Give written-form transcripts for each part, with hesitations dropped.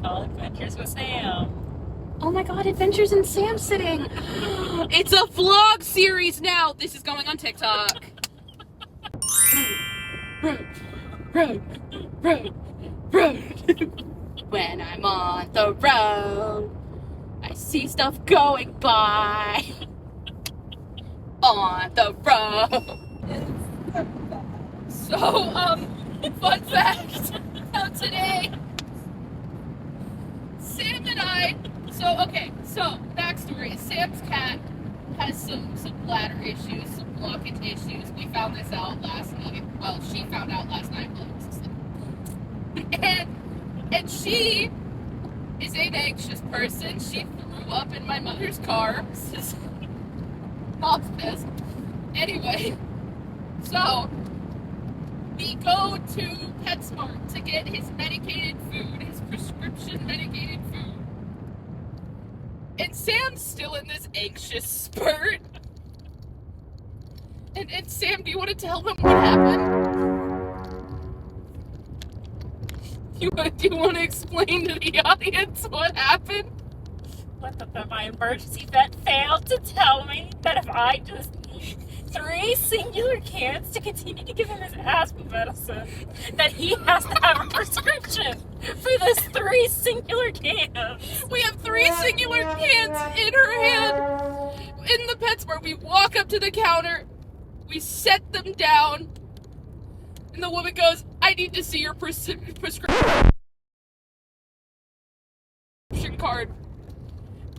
call Adventures with Sam. Oh my god, Adventures in Sam sitting. It's a vlog series now. This is going on TikTok. Road. When I'm on the road, I see stuff going by. On the road. So, fun fact about today. Sam and I, so backstory. Sam's cat has some bladder issues, some blockage issues. We found this out last night. Well, she found out last night while I was asleep. And she is an anxious person. She threw up in my mother's car. This is mom's pissed. Anyway, so we go to PetSmart to get his medicated food, his prescription medicated food. And Sam's still in this anxious spurt. And Sam, do you want to tell them what happened? Do you want to explain to the audience what happened? That my emergency vet failed to tell me that if I just need 3 singular cans to continue to give him his asthma medicine, that he has to have a prescription for this 3 singular cans. We have 3 singular cans in her hand. In the PetSmart, we walk up to the counter, we set them down, and the woman goes, I need to see your prescription card.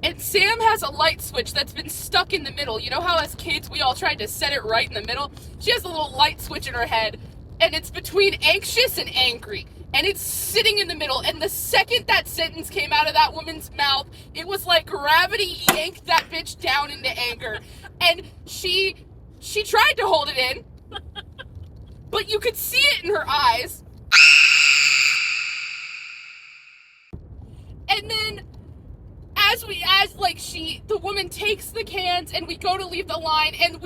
And Sam has a light switch that's been stuck in the middle. You know how as kids we all tried to set it right in the middle? She has a little light switch in her head, and it's between anxious and angry. And it's sitting in the middle. And the second that sentence came out of that woman's mouth, it was like gravity yanked that bitch down into anger. And she tried to hold it in, but you could see it in her eyes. And then the woman takes the cans and we go to leave the line and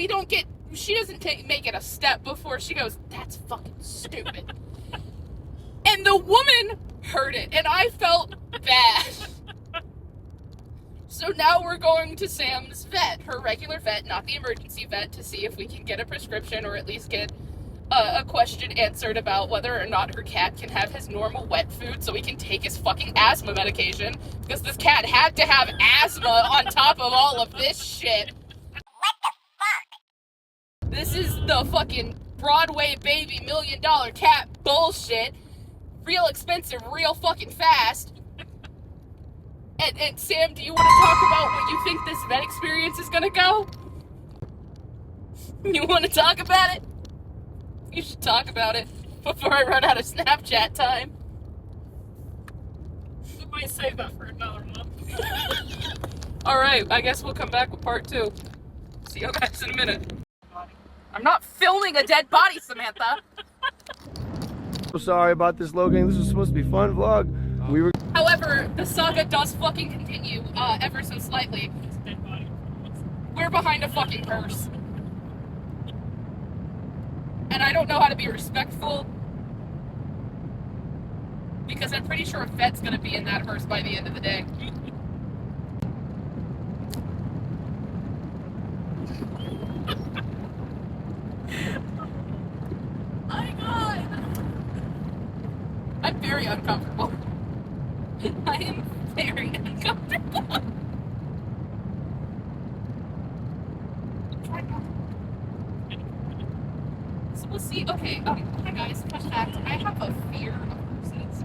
she doesn't make it a step before she goes, that's fucking stupid. And the woman heard it and I felt bad. So now we're going to Sam's vet, her regular vet, not the emergency vet, to see if we can get a prescription or at least get a question answered about whether or not her cat can have his normal wet food so he can take his fucking asthma medication, because this cat had to have asthma on top of all of this shit. What the fuck? This is the fucking Broadway baby $1 million cat bullshit. Real expensive, real fucking fast. And Sam, do you want to talk about what you think this vet experience is gonna go? You want to talk about it? You should talk about it before I run out of Snapchat time. We might save that for another month. Alright, I guess we'll come back with part 2. See you guys in a minute. I'm not filming a dead body, Samantha. So sorry about this, Logan. This was supposed to be a fun vlog. However, the saga does fucking continue, ever so slightly. Dead body. We're behind a fucking hearse. And I don't know how to be respectful, because I'm pretty sure a vet's gonna be in that hearse by the end of the day. My God! I'm very uncomfortable. I am very uncomfortable. So we'll see. Okay, hi guys, fun fact. I have a fear of horses.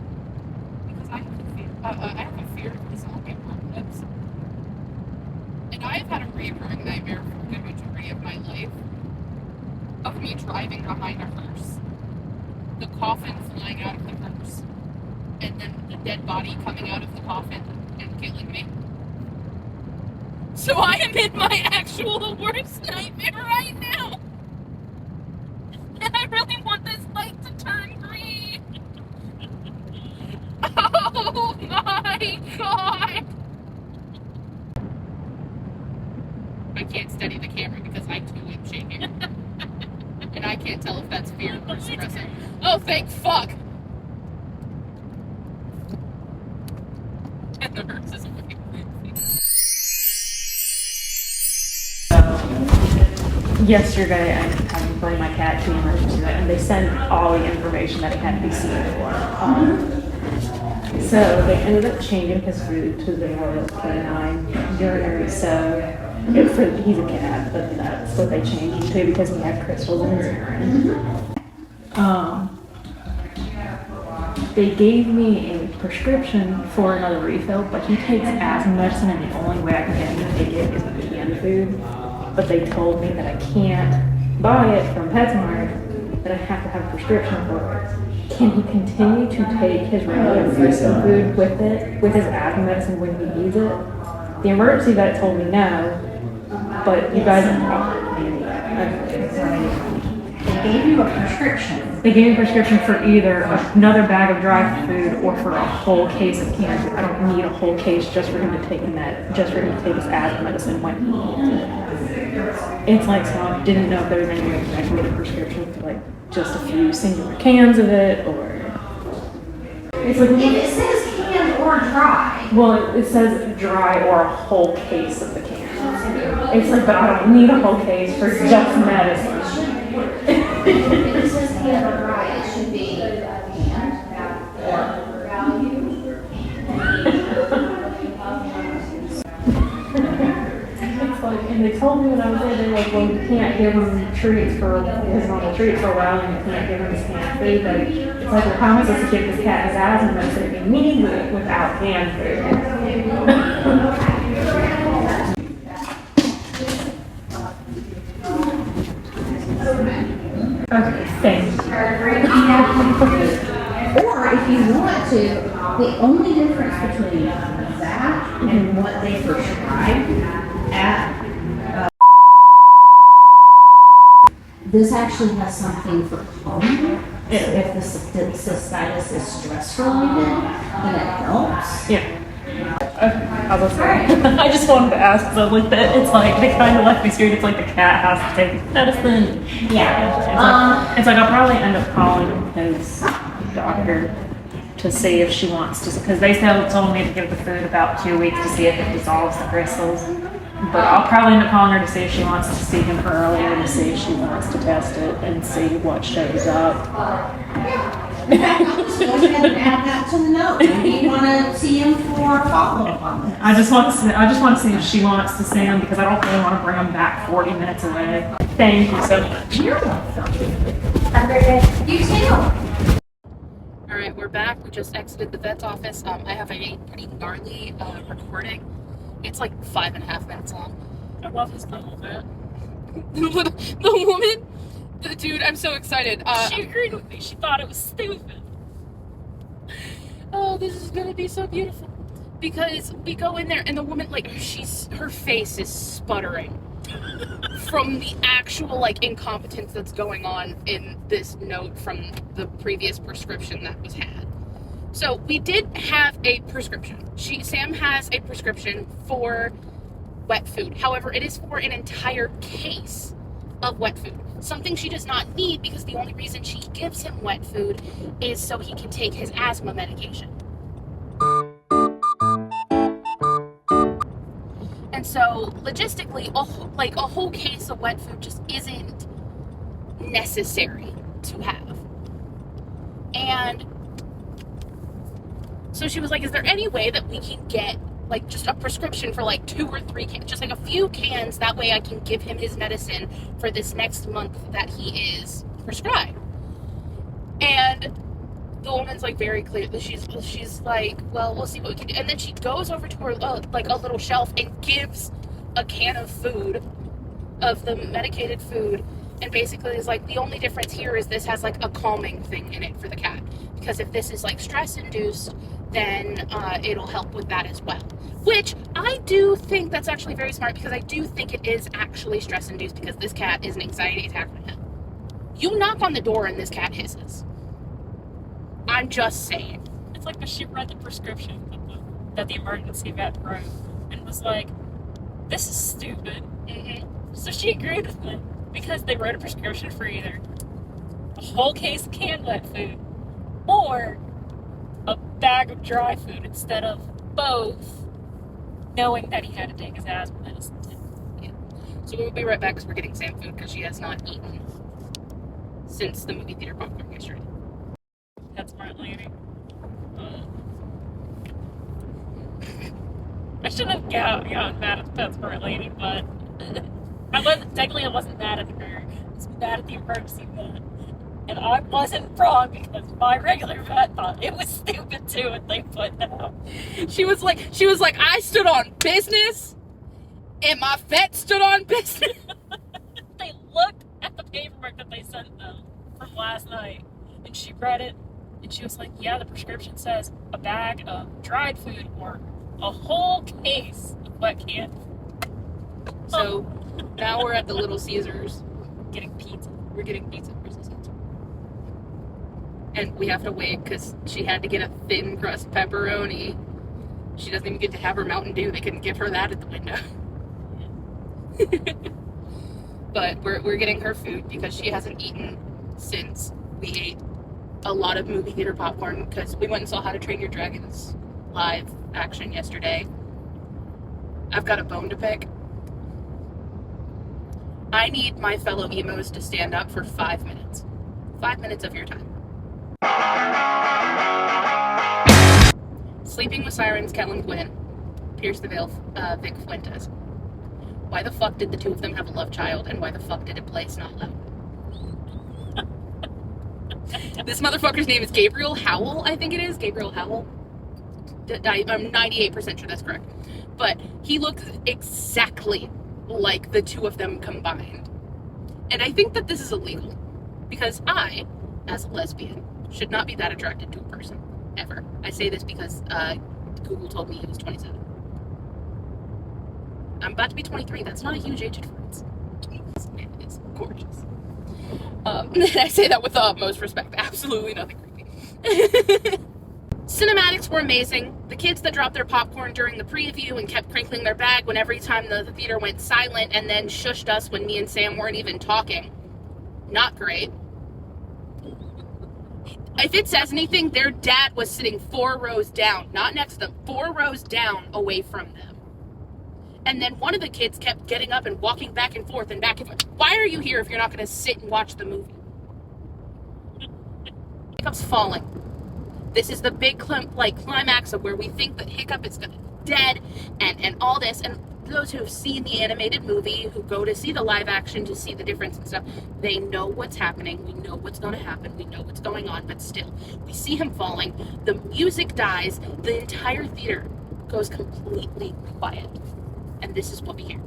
Because I have a fear of the zombie apocalypse. And I've had a recurring nightmare for a good majority of my life of me driving behind a hearse. The coffin flying out of the hearse. And then the dead body coming out of the coffin and killing me. So I am in my actual worst nightmare right now. And I really want this light to turn green. Oh my God. I can't steady the camera because I too am shaking. And I can't tell if that's fear or stressing. Oh, thank fuck. Hers is way Yesterday, I ended up having to bring my cat to the emergency room, and they sent all the information that it had to be seen for. So they ended up changing his food to the Royal Canine urinary. So he's a cat, but that's what they changed him to because he had crystals in his urine. They gave me a prescription for another refill, but he takes asthma medicine, and the only way I can get him to take it is with canned food. But they told me that I can't buy it from PetSmart, that I have to have a prescription for it. Can he continue to take his regular frozen food with it, with his asthma medicine when he needs it? The emergency vet told me no, but you guys are They gave you a prescription. They gave me a prescription for either another bag of dry food or for a whole case of canned food. I don't need a whole case just for him to take just for him to take his asthma medicine when he needs it. It's like, so I didn't know if there was any way I could get a prescription for like just a few singular cans of it, or it's like, It says canned or dry. well, it says dry or a whole case of the can. It's like, but I don't need a whole case for just medicine. If it says canned or dry, it should be canned or It's like, and they told me when I was there, they're like, well, you can't give him treats for his normal treats for a while, and you can't give him his canned food. But it's like, well, how am I supposed to give this cat his asthma medicine if he needs it without canned food? Okay, thanks. Or if you want to, the only difference between that and what they prescribe at this actually has something for calming. If the cystitis is stress related, then it helps. Yeah. I was sorry. I just wanted to ask because I looked at it's like they kind of left me scared. It's like the cat has to take medicine. Yeah. It's like I'll probably end up calling his doctor to see if she wants to, because they told me to give the food about 2 weeks to see if it dissolves the crystals. But I'll probably end up calling her to see if she wants to see him earlier, to see if she wants to test it and see what shows up. In fact, I'll just go ahead and add that to the note. Maybe you want to see him for follow-up on this. I just want to see if she wants to see him, because I don't really want to bring him back 40 minutes away. Thank you so much. You're welcome. Have a great day. You too. All right, we're back. We just exited the vet's office. I have a pretty gnarly recording. It's like 5.5 minutes long. I love his little bit. The woman, the dude, I'm so excited. She agreed with me. She thought it was stupid. Oh, this is gonna be so beautiful. Because we go in there and the woman, like, her face is sputtering from the actual, like, incompetence that's going on in this note from the previous prescription that was had. So we did have a prescription. Sam has a prescription for wet food. However, it is for an entire case of wet food. Something she does not need, because the only reason she gives him wet food is so he can take his asthma medication. And so logistically, a whole case of wet food just isn't necessary to have. And so she was like, is there any way that we can get like just a prescription for like 2 or 3 cans, just like a few cans, that way I can give him his medicine for this next month that he is prescribed? And the woman's like very clear that she's like, well, we'll see what we can do. And then she goes over to her like a little shelf and gives a can of food, of the medicated food, and basically is like, the only difference here is this has like a calming thing in it for the cat, because if this is like stress induced, then it'll help with that as well. Which I do think that's actually very smart, because I do think it is actually stress induced, because this cat is an anxiety attack from him. You knock on the door and this cat hisses. I'm just saying. It's like she read the prescription that the emergency vet wrote and was like, this is stupid. Mm-hmm. So she agreed with me, because they wrote a prescription for either a whole case of canned wet food or a bag of dry food instead of both knowing that he had to take his asthma medicine. So we'll be right back because we're getting Sam food because she has not eaten since the movie theater popcorn yesterday. That smart lady. I shouldn't have gotten mad at that smart lady, but I wasn't mad at her. I was mad at the emergency vet. And I wasn't wrong because my regular vet thought it was stupid too, and they put that out. She was like, I stood on business, and my vet stood on business. They looked at the paperwork that they sent them from last night, and she read it, and she was like, yeah, the prescription says a bag of dried food or a whole case of wet candy. So now we're at the Little Caesars. Getting pizza. We're getting pizza versus pizza. And we have to wait because she had to get a thin crust pepperoni. She doesn't even get to have her Mountain Dew. They couldn't give her that at the window. But we're getting her food because she hasn't eaten since we ate a lot of movie theater popcorn because we went and saw How to Train Your Dragons live action yesterday. I've got a bone to pick. I need my fellow emos to stand up for 5 minutes. 5 minutes of your time. Sleeping with Sirens, Kellen Quinn, Pierce the Veil, Vic Fuentes. Why the fuck did the two of them have a love child, and why the fuck did it play Snot Loud? This motherfucker's name is Gabriel Howell, I think it is. Gabriel Howell. I'm 98% sure that's correct. But he looks exactly like the two of them combined. And I think that this is illegal. Because I, as a lesbian, should not be that attracted to a person. Ever. I say this because Google told me he was 27. I'm about to be 23. That's not a huge age difference. This man is gorgeous. I say that with the utmost respect. Absolutely nothing creepy. Cinematics were amazing. The kids that dropped their popcorn during the preview and kept crinkling their bag when every time the theater went silent and then shushed us when me and Sam weren't even talking. Not great. If it says anything, their dad was sitting 4 rows down, not next to them, 4 rows down away from them. And then one of the kids kept getting up and walking back and forth and back and forth. Why are you here if you're not going to sit and watch the movie? Hiccup's falling. This is the big climax of where we think that Hiccup is dead and all this. And those who have seen the animated movie, who go to see the live action to see the difference and stuff, they know what's happening. We know what's going to happen. We know what's going on. But still, we see him falling. The music dies. The entire theater goes completely quiet. And this is what we hear.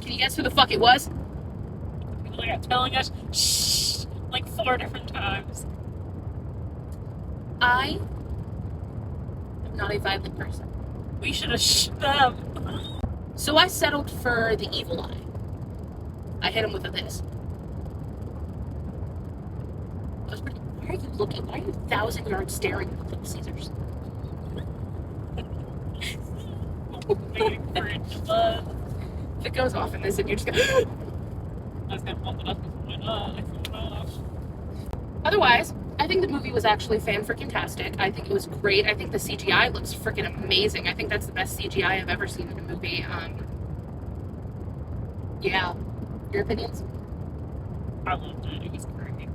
Can you guess who the fuck it was? People are telling us, shh, like 4 different times. I am not a violent person. We should have shh them. So I settled for the evil eye. I hit him with a this. Why are you looking? Why are you 1,000 yards staring at the Little Caesars? If it goes off in this, and you're just gonna. I was gonna hold it up and went off. Otherwise, I think the movie was actually fan-freaking-tastic. I think it was great. I think the CGI looks freaking amazing. I think that's the best CGI I've ever seen in a movie. Yeah. Your opinions? I loved it. It was great.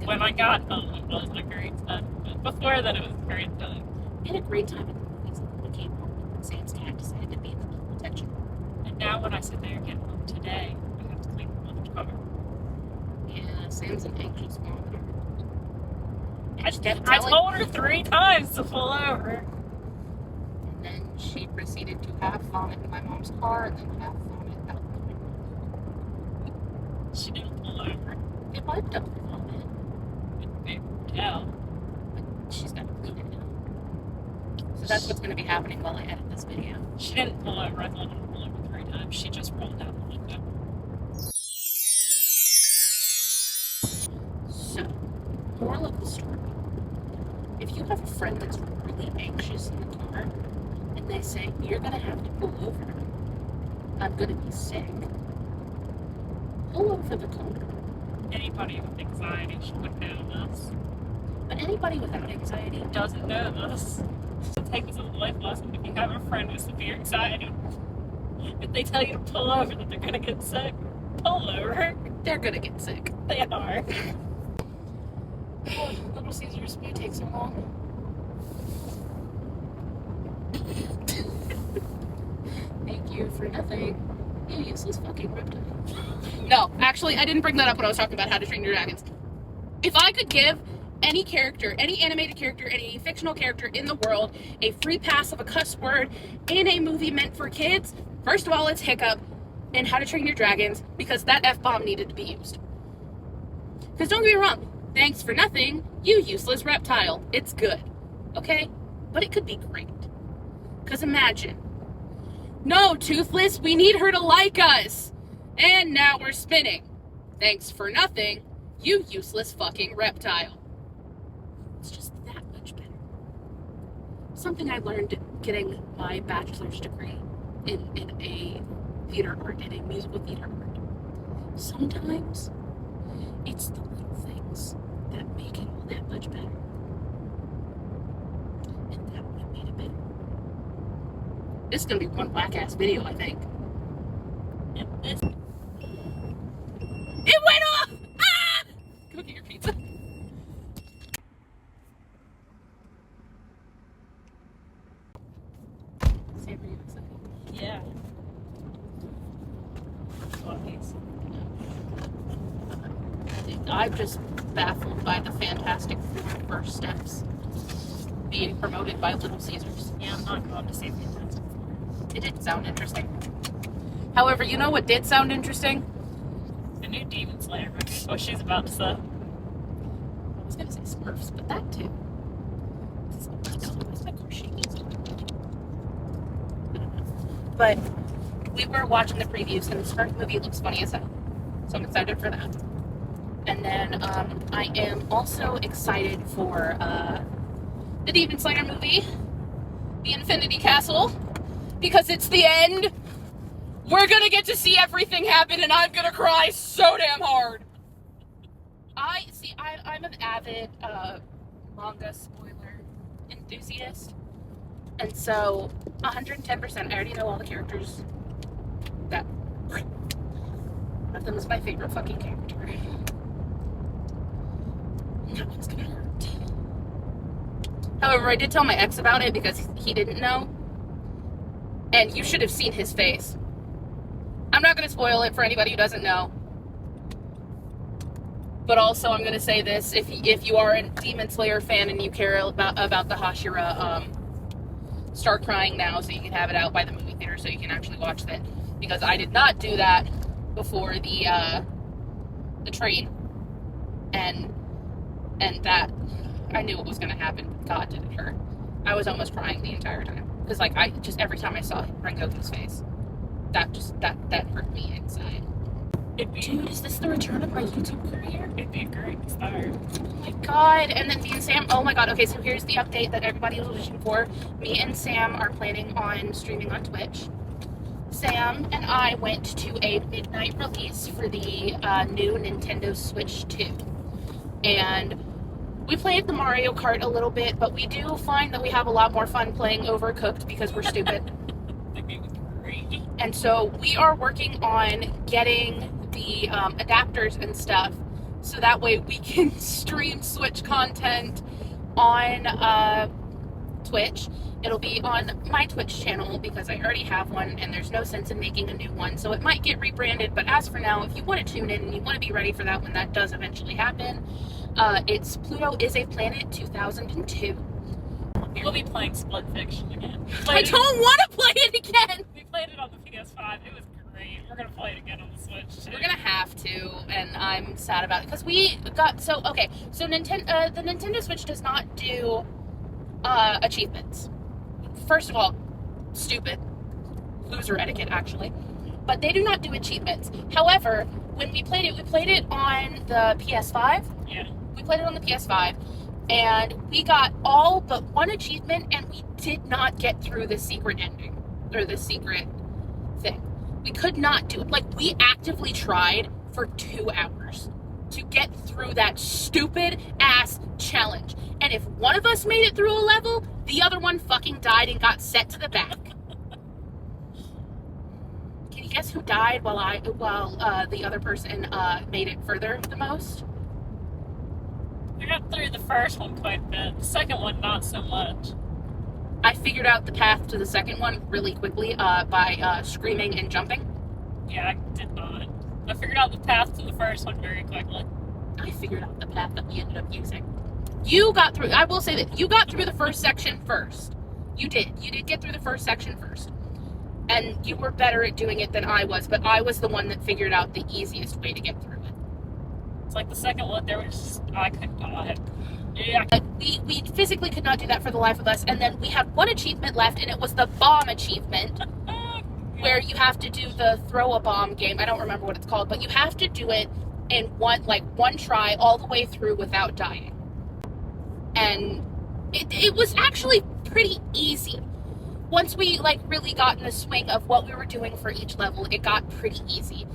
When I got home, it was a great time. But before that, it was great time. We had a great time in the movies. We came home and Sam's cat decided to be in the middle of attention. And now when I sit there and get home today, I have to clean the car. Yeah, Sam's an anxious mom. I told her 3 times to pull over. And then she proceeded to half vomit in my mom's car and then half vomit out the window. She didn't pull over. It wiped up the vomit. With paper towel. But she's got to clean it now. So that's what's going to be happening while I edit this video. She didn't pull over. I told her to pull over 3 times. She just rolled out the window. So, moral of the story. If you have a friend that's really anxious in the car, and they say, you're going to have to pull over, I'm going to be sick, pull over the car. Anybody with anxiety should look down us. But anybody without anxiety Doesn't know this. So take this as a life lesson. If you have a friend with severe anxiety, if they tell you to pull over that they're gonna get sick, pull over. they're gonna get sick. They are. Little Caesars, why take so long? Thank you for nothing. You useless fucking reptile. No, actually, I didn't bring that up when I was talking about How to Train Your Dragons. If I could give any character, any animated character, any fictional character in the world, a free pass of a cuss word in a movie meant for kids, first of all, it's Hiccup in How to Train Your Dragons, because that F-bomb needed to be used. Because don't get me wrong, thanks for nothing, you useless reptile. It's good, okay? But it could be great. Because imagine, no, Toothless, we need her to like us. And now we're spinning. Thanks for nothing, you useless fucking reptile. It's just that much better. Something I learned getting my bachelor's degree in a theater art, in a musical theater art. Sometimes it's the little things that make it all that much better. And that would have made it better. This is gonna be one whack ass video, I think. It went off! Ah! Go get your pizza. Sam, are you excited? Yeah. I'm just baffled by the Fantastic Four first steps being promoted by Little Caesars. Yeah, I'm not going to say Fantastic Four. It didn't sound interesting. However, you know what did sound interesting? The new Demon Slayer movie is what she's about to say. I was gonna say Smurfs, but that too. Where's my car shaking? But we were watching the previews, and the Smurf movie looks funny as hell. So I'm excited for that. And then I am also excited for the Demon Slayer movie, The Infinity Castle, because it's the end. We're gonna get to see everything happen, and I'm gonna cry so damn hard. I'm an avid manga spoiler enthusiast, and so 110%. I already know all the characters. That one of them is my favorite fucking character. And that one's gonna hurt. However, I did tell my ex about it because he didn't know, and you should have seen his face. I'm not going to spoil it for anybody who doesn't know. But also, I'm going to say this. If you are a Demon Slayer fan and you care about the Hashira, start crying now so you can have it out by the movie theater so you can actually watch it. Because I did not do that before the train. And that, I knew what was going to happen. God, did it hurt. I was almost crying the entire time. Because, like, every time I saw Rengoku's face, that hurt me inside. Dude, is this the return of my YouTube career? It'd be a great start. Oh my god. And then me and Sam, oh my god. Okay, so here's the update that everybody was wishing for. Me and Sam are planning on streaming on Twitch. Sam and I went to a midnight release for the new Nintendo Switch 2. And we played the Mario Kart a little bit, but we do find that we have a lot more fun playing Overcooked because we're stupid. The game was great. And so we are working on getting the adapters and stuff so that way we can stream Switch content on Twitch. It'll be on my Twitch channel because I already have one and there's no sense in making a new one, so it might get rebranded. But as for now, if you want to tune in and you want to be ready for that when that does eventually happen, it's Pluto is a Planet 2002. We'll be playing Split Fiction again. I don't want to play it again! We played it on the PS5. It was great. We're going to play it again on the Switch, too. We're gonna have to, and I'm sad about it because we got so the Nintendo Switch does not do achievements. First of all, stupid loser etiquette actually, but they do not do achievements. However, when we played it on the PS5. Yeah. We played it on the PS5, and we got all but one achievement, and we did not get through the secret ending or the secret thing. We could not do it. Like, we actively tried for 2 hours to get through that stupid ass challenge. And if one of us made it through a level, the other one fucking died and got set to the back. Can you guess who died while the other person made it further the most? I got through the first one quite a bit. The second one, not so much. I figured out the path to the second one really quickly by screaming and jumping. Yeah, I did not. I figured out the path to the first one very quickly. I figured out the path that we ended up using. You got through, I will say that, you got through the first section first. You did. You did get through the first section first. And you were better at doing it than I was, but I was the one that figured out the easiest way to get through it. It's like the second one, there was just, I could not. Yeah. We physically could not do that for the life of us, and then we had one achievement left, and it was the bomb achievement, where you have to do the throw a bomb game. I don't remember what it's called, but you have to do it in one try all the way through without dying. And it was actually pretty easy. Once we really got in the swing of what we were doing for each level, it got pretty easy.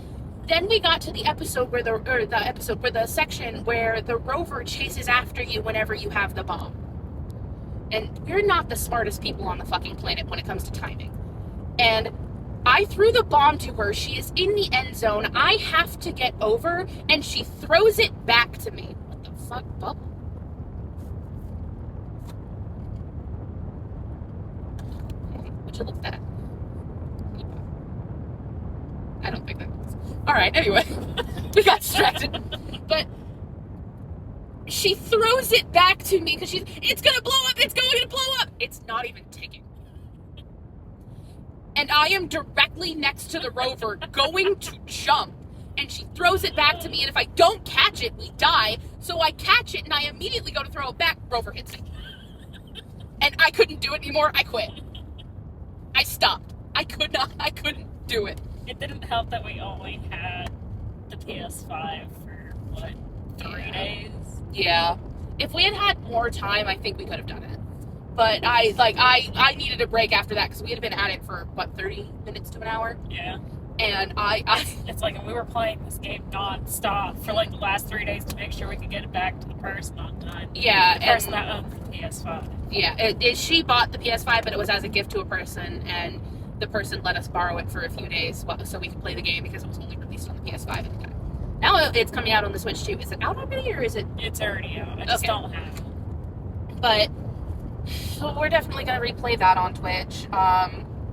Then we got to the the section where the rover chases after you whenever you have the bomb. And we're not the smartest people on the fucking planet when it comes to timing. And I threw the bomb to her. She is in the end zone. I have to get over, and she throws it back to me. What the fuck, Bubba? Okay, what you look at? I don't think that was. Alright, anyway. We got distracted. But she throws it back to me because it's gonna blow up, it's going to blow up. It's not even ticking. And I am directly next to the rover going to jump. And she throws it back to me, and if I don't catch it, we die. So I catch it, and I immediately go to throw it back. Rover hits me. And I couldn't do it anymore. I quit. I stopped. I couldn't do it. It didn't help that we only had the PS5 for, 3 days? Yeah. If we had had more time, I think we could have done it. But I needed a break after that because we had been at it for 30 minutes to an hour. Yeah. And it's like we were playing this game non-stop for the last 3 days to make sure we could get it back to the person on time. Yeah. The person that owned the PS5. Yeah. She bought the PS5, but it was as a gift to a person, and the person let us borrow it for a few days so we could play the game because it was only released on the PS5 at the time. Now it's coming out on the Switch too. Is it out already, or is it? It's already out. I just don't have it. But so we're definitely going to replay that on Twitch.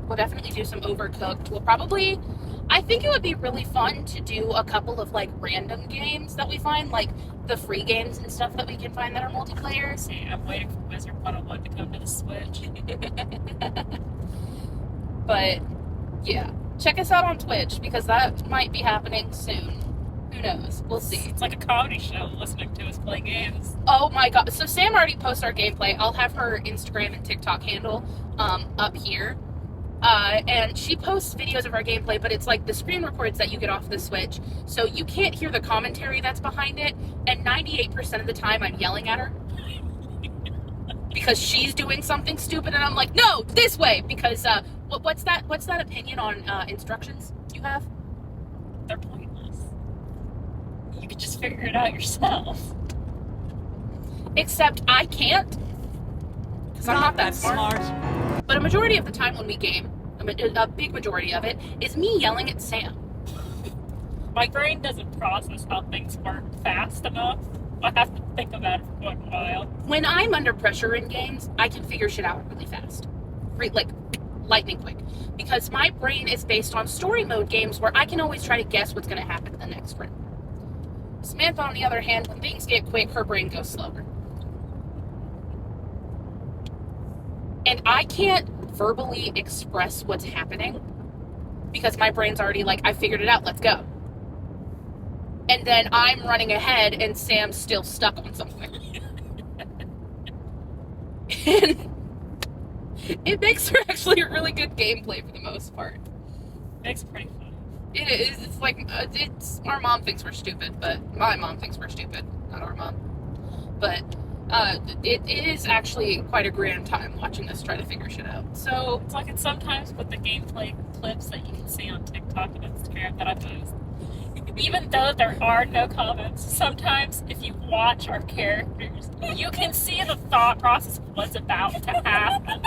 We'll definitely do some Overcooked. We'll probably, I think it would be really fun to do a couple of random games that we find, the free games and stuff that we can find that are multiplayer. See, I'm waiting for Wizard 101 to come to the Switch. But yeah, check us out on Twitch because that might be happening soon. Who knows? We'll see. It's like a comedy show listening to us play games. Oh my god. So Sam already posted our gameplay. I'll have her Instagram and TikTok handle up here. And she posts videos of our gameplay, but it's the screen records that you get off the Switch. So you can't hear the commentary that's behind it. And 98% of the time I'm yelling at her. Because she's doing something stupid and I'm like, no, this way! Because what's that opinion on instructions you have? They're pointless. You could just figure it out yourself. Except I can't. Because I'm not that smart. But a majority of the time when we game, a big majority of it, is me yelling at Sam. My brain doesn't process how things work fast enough. I have to think about it for quite a while. When I'm under pressure in games, I can figure shit out really fast. Lightning quick. Because my brain is based on story mode games where I can always try to guess what's going to happen in the next round. Samantha, on the other hand, when things get quick, her brain goes slower. And I can't verbally express what's happening because my brain's already I figured it out, let's go. And then I'm running ahead and Sam's still stuck on something. And it makes for actually a really good gameplay for the most part. Makes it pretty fun. It is. It's our mom thinks we're stupid, but my mom thinks we're stupid, not our mom. But it is actually quite a grand time watching us try to figure shit out. So it's sometimes with the gameplay clips that you can see on TikTok and Instagram that I post. Even though there are no comments, sometimes if you watch our characters, you can see the thought process of what's about to happen.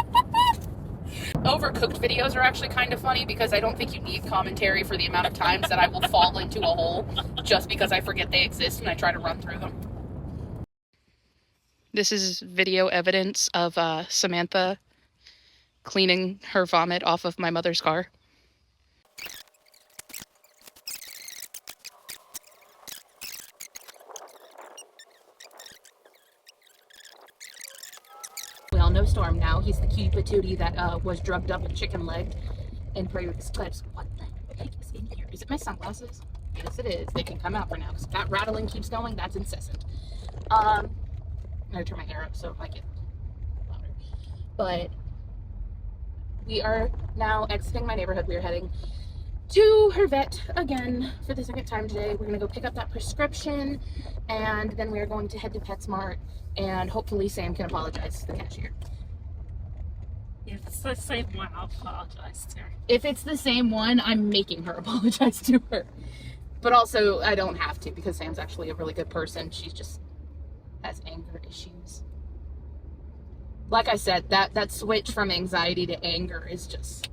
Overcooked videos are actually kind of funny because I don't think you need commentary for the amount of times that I will fall into a hole just because I forget they exist and I try to run through them. This is video evidence of Samantha cleaning her vomit off of my mother's car. We all know Storm now. He's the cutie patootie that was drugged up and chicken-legged in previous clips. What the heck is in here? Is it my sunglasses? Yes, it is. They can come out for now because if that rattling keeps going, that's incessant. I'm gonna turn my hair up so I get louder. But we are now exiting my neighborhood. We are heading to her vet again for the second time today. We're gonna go pick up that prescription, and then we are going to head to PetSmart, and hopefully Sam can apologize to the cashier. If it's the same one, I'll apologize to her. If it's the same one, I'm making her apologize to her. But also, I don't have to because Sam's actually a really good person. She just has anger issues. Like I said, that switch from anxiety to anger is just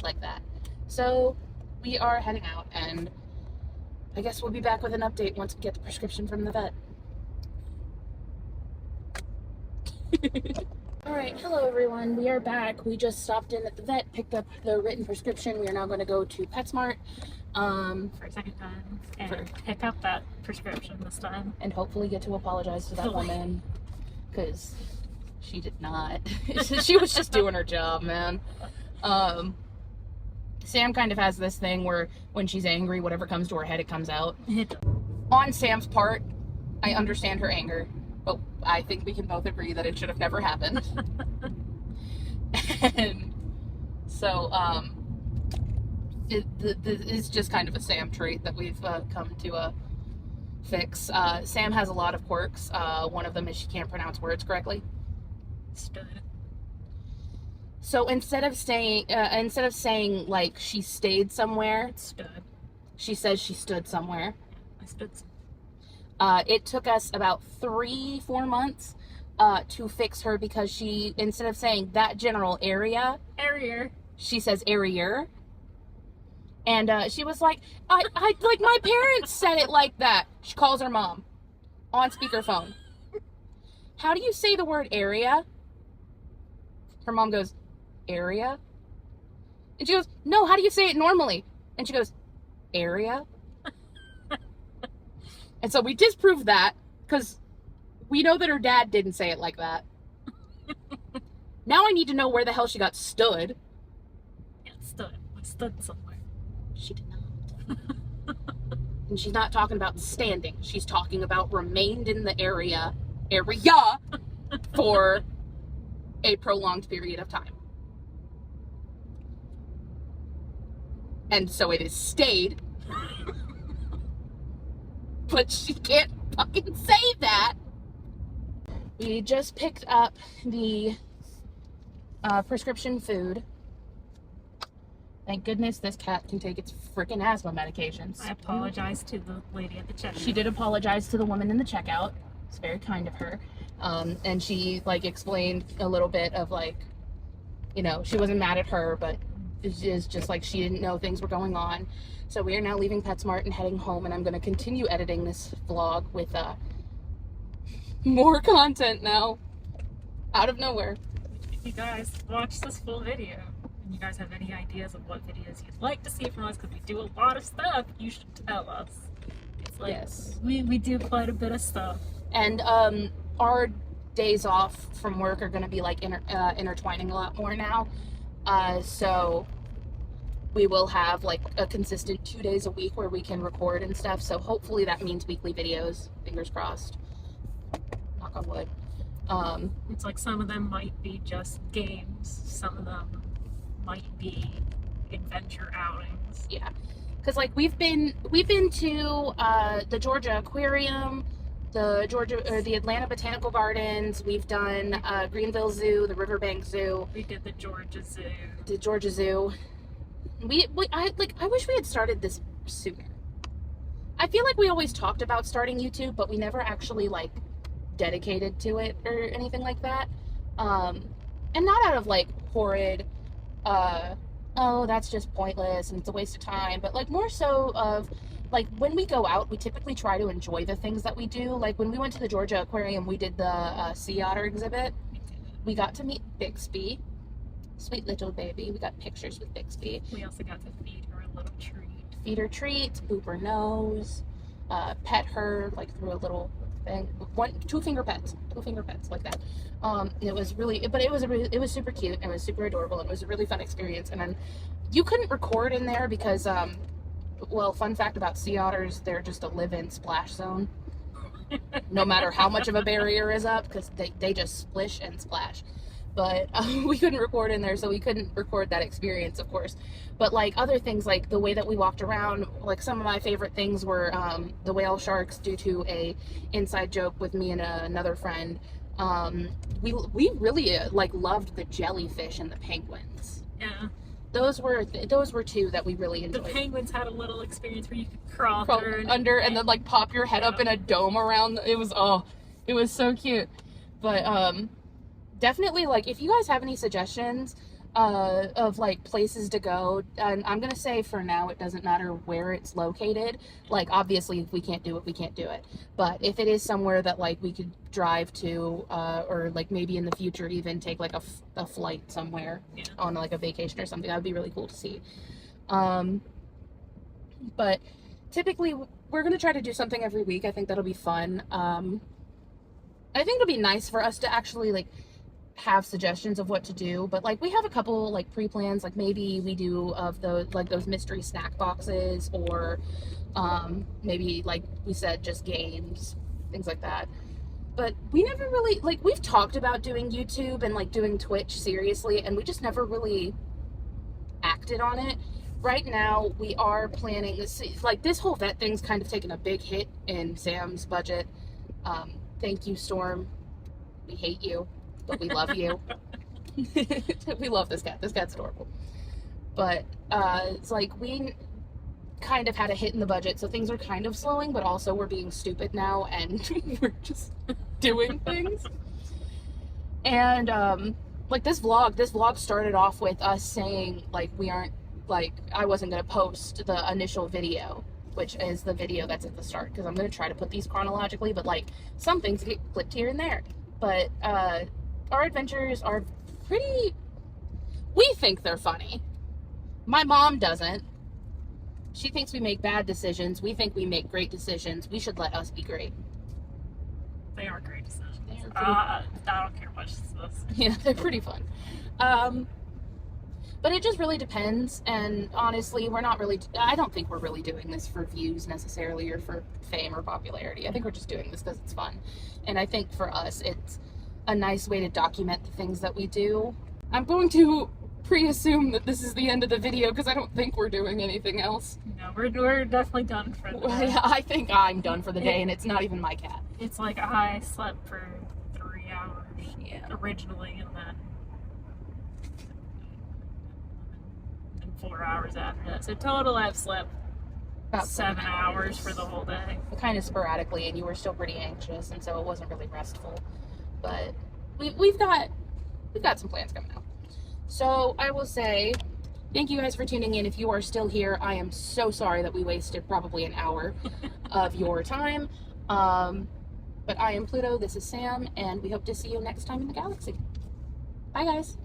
like that. So we are heading out, and I guess we'll be back with an update once we get the prescription from the vet. Alright, hello everyone. We are back. We just stopped in at the vet, picked up the written prescription. We are now going to go to PetSmart. For a second time. And pick up that prescription this time. And hopefully get to apologize to that woman. Because she did not. She was just doing her job, man. Sam kind of has this thing where when she's angry, whatever comes to her head, it comes out. On Sam's part, I understand her anger, but I think we can both agree that it should have never happened. And so, it's just kind of a Sam trait that we've come to fix. Sam has a lot of quirks. One of them is she can't pronounce words correctly. Stood. So instead of saying like she stayed somewhere, Stood. she says she stood somewhere. I stood somewhere. It took us about 3-4 months to fix her because she, instead of saying that general area, she says area. And she was like, I like my parents said it like that. She calls her mom on speakerphone. How do you say the word area? Her mom goes, area? And she goes, no, how do you say it normally? And she goes, area? And so we disproved that because we know that her dad didn't say it like that. Now I need to know where the hell she got stood. Yeah, stood. I stood somewhere. She did not. And she's not talking about standing. She's talking about remained in the area for a prolonged period of time. And so it is stayed. But she can't fucking say that. We just picked up the prescription food. Thank goodness this cat can take its freaking asthma medications. I apologize to the lady at the checkout. She did apologize to the woman in the checkout. It's very kind of her. And she like explained a little bit of like, you know, she wasn't mad at her, but it's just like she didn't know things were going on. So we are now leaving PetSmart and heading home, and I'm going to continue editing this vlog with more content now, out of nowhere. If you guys watch this full video, and you guys have any ideas of what videos you'd like to see from us, because we do a lot of stuff, you should tell us. It's like, yes, we do quite a bit of stuff. And our days off from work are going to be like intertwining a lot more now. So we will have like a consistent 2 days a week where we can record and stuff. So hopefully that means weekly videos. Fingers crossed. Knock on wood. It's like some of them might be just games. Some of them might be adventure outings. Yeah, because like we've been to the Georgia Aquarium, the Atlanta Botanical Gardens. We've done Greenville Zoo, the Riverbank Zoo. We did the Georgia Zoo. The Georgia Zoo. I wish we had started this sooner. I feel like we always talked about starting YouTube, but we never actually like dedicated to it or anything like that. And not out of like horrid, oh, that's just pointless and it's a waste of time, but like more so of like when we go out, we typically try to enjoy the things that we do. Like when we went to the Georgia Aquarium, we did the sea otter exhibit. We got to meet Bixby, sweet little baby. We got pictures with Bixby. We also got to feed her a little treat. Feed her treats, boop her nose, pet her like through a little thing. Two finger pets like that. It was really, but it was super cute and it was super adorable and it was a really fun experience. And then you couldn't record in there because, well, fun fact about sea otters, they're just a live-in splash zone. No matter how much of a barrier is up, because they just splish and splash. But we couldn't record in there, so we couldn't record that experience, of course. But like other things, like the way that we walked around, like some of my favorite things were the whale sharks, due to a inside joke with me and another friend. We really like loved the jellyfish and the penguins. Yeah. Those were two that we really enjoyed. The penguins had a little experience where you could crawl under and then like pop your head up in a dome around. It was so cute. But definitely, like, if you guys have any suggestions of like places to go, and I'm gonna say for now it doesn't matter where it's located. Like, obviously if we can't do it, we can't do it, but if it is somewhere that like we could drive to, or like maybe in the future even take like a flight somewhere, yeah, on like a vacation or something, that would be really cool to see. But typically we're gonna try to do something every week. I think that'll be fun. I think it'll be nice for us to actually like have suggestions of what to do, but like we have a couple like pre-plans, like maybe we do of those mystery snack boxes, or maybe like we said, just games, things like that. But we never really, like, we've talked about doing YouTube and like doing Twitch seriously, and we just never really acted on it. Right now we are planning this, like this whole vet thing's kind of taken a big hit in Sam's budget. Thank you, Storm. We hate you, but we love you. We love this cat. This cat's adorable. But it's like we kind of had a hit in the budget, so things are kind of slowing, but also we're being stupid now and we're just doing things. And like this vlog started off with us saying like we aren't, like, I wasn't going to post the initial video, which is the video that's at the start, because I'm going to try to put these chronologically, but like some things get clipped here and there. But our adventures are pretty, we think they're funny. My mom doesn't. She thinks we make bad decisions. We think we make great decisions. We should let us be great. They are great decisions. I don't care much this. Yeah, they're pretty fun. But it just really depends, and honestly, we're not really, I don't think we're really doing this for views necessarily, or for fame or popularity. I think we're just doing this because it's fun. And I think for us, it's a nice way to document the things that we do. I'm going to pre-assume that this is the end of the video because I don't think we're doing anything else. No, we're definitely done for the day. I think I'm done for the day, and it's not even my cat. It's like I slept for 3 hours, yeah, originally, and then 4 hours after that. So total I've slept about 7 hours for the whole day. Kind of sporadically, and you were still pretty anxious, and so it wasn't really restful. But we've got some plans coming out. So I will say thank you guys for tuning in. If you are still here, I am so sorry that we wasted probably an hour of your time. But I am Pluto, this is Sam, and we hope to see you next time in the galaxy. Bye guys.